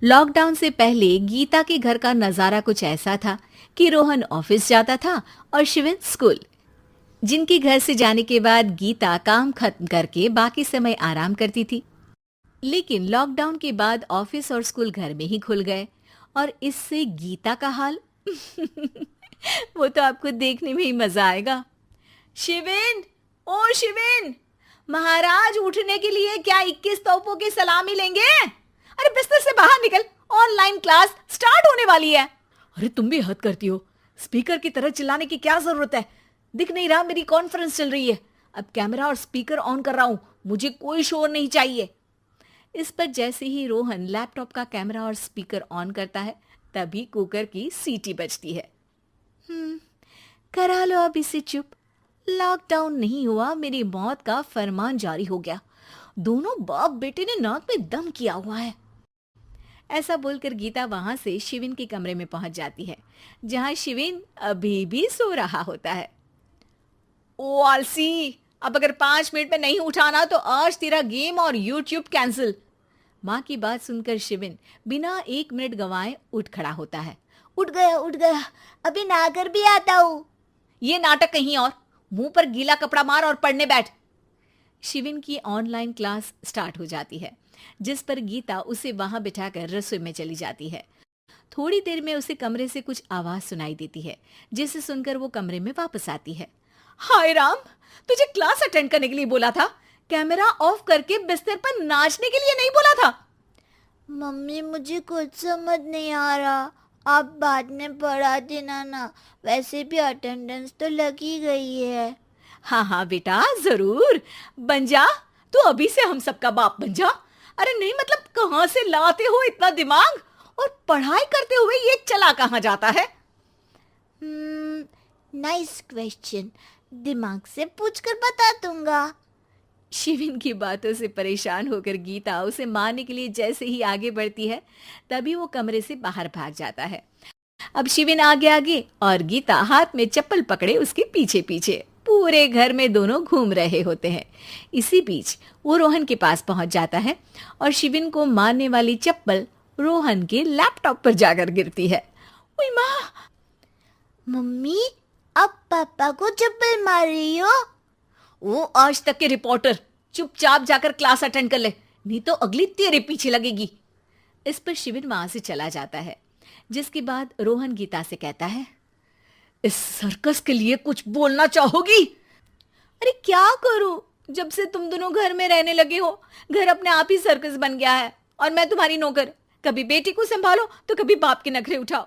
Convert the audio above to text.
Lockdown से पहले गीता के घर का नजारा कुछ ऐसा था कि रोहन ऑफिस जाता था और शिविन स्कूल। जिनके घर से जाने के बाद गीता काम खत्म करके बाकी समय आराम करती थी। लेकिन लॉकडाउन के बाद ऑफिस और स्कूल घर में ही खुल गए और इससे गीता का हाल वो तो आपको देखने में ही मजा आएगा। शिविन, ओ शिविन, महाराज उठने के लिए क्या 21 तोपों की सलामी लेंगे? अरे बिस्तर से बाहर निकल, ऑनलाइन क्लास स्टार्ट होने वाली है। अरे तुम भी हद करती हो, स्पीकर की तरह चिल्लाने की क्या जरूरत है? दिख नहीं रहा मेरी कॉन्फ्रेंस चल रही है। अब कैमरा और स्पीकर ऑन कर रहा हूं, मुझे कोई शोर नहीं चाहिए। इस पर जैसे ही रोहन लैपटॉप का कैमरा और स्पीकर ऑन करता है तभी कुकर की सीटी बजती है। करा लो अब इसे चुप। लॉकडाउन नहीं हुआ, मेरी मौत का फरमान जारी हो गया। दोनों बाप बेटे ने नाक में दम किया हुआ है। ऐसा बोलकर गीता वहां से शिविन के कमरे में पहुंच जाती है, जहां शिविन अभी भी सो रहा होता है। ओ आलसी, अब अगर 5 मिनट में नहीं उठाना तो आज तेरा गेम और यूट्यूब कैंसिल। माँ की बात सुनकर शिविन बिना 1 मिनट गंवाए उठ खड़ा होता है। उठ गया, अभी नहाकर भी आता हूँ। ये नाटक कहीं और, मुंह पर गीला कपड़ा मार और पढ़ने बैठ। शिविन की ऑनलाइन क्लास स्टार्ट हो जाती है, जिस पर गीता उसे वहां बिठाकर रसोई में चली जाती है। थोड़ी देर में उसे कमरे से कुछ आवाज सुनाई देती है, जिसे सुनकर वो कमरे में वापस आती है। हाय राम, तुझे क्लास अटेंड करने के लिए बोला था, कैमरा ऑफ करके बिस्तर पर नाचने के लिए नहीं बोला था। मम्मी मुझे कुछ समझ नहीं आ रहा, आप बाद में पढ़ा देना ना, वैसे भी अटेंडेंस तो लगी गई है। हाँ बेटा, जरूर बन जा, तू अभी से हम सबका बाप बन जा। अरे नहीं मतलब कहाँ से लाते हो इतना दिमाग, और पढ़ाई करते हुए ये चला कहाँ जाता है? नाइस क्वेश्चन, दिमाग से पूछकर बता दूंगा। शिविन की बातों से परेशान होकर गीता उसे मारने के लिए जैसे ही आगे बढ़ती है तभी वो कमरे से बाहर भाग जाता है। अब शिविन आगे आगे और गीता हाथ में चप्पल पकड़े उसके पीछे पीछे पूरे घर में दोनों घूम रहे होते हैं। इसी बीच वो रोहन के पास पहुंच जाता है और शिविन को मारने वाली चप्पल रोहन के लैपटॉप पर जाकर गिरती है। ओए माँ! मम्मी, अब पापा को चप्पल मार रही हो? वो आज तक के रिपोर्टर, चुपचाप जाकर क्लास अटेंड कर ले, नहीं तो अगली तेरे पीछे लगेगी। इस पर शिविन वहां से चला जाता है, जिसके बाद रोहन गीता से कहता है, इस सर्कस के लिए कुछ बोलना चाहोगी? अरे क्या करूं, जब से तुम दोनों घर में रहने लगे हो घर अपने आप ही सर्कस बन गया है और मैं तुम्हारी नौकर। कभी बेटी को संभालो तो कभी बाप के नखरे उठाओ।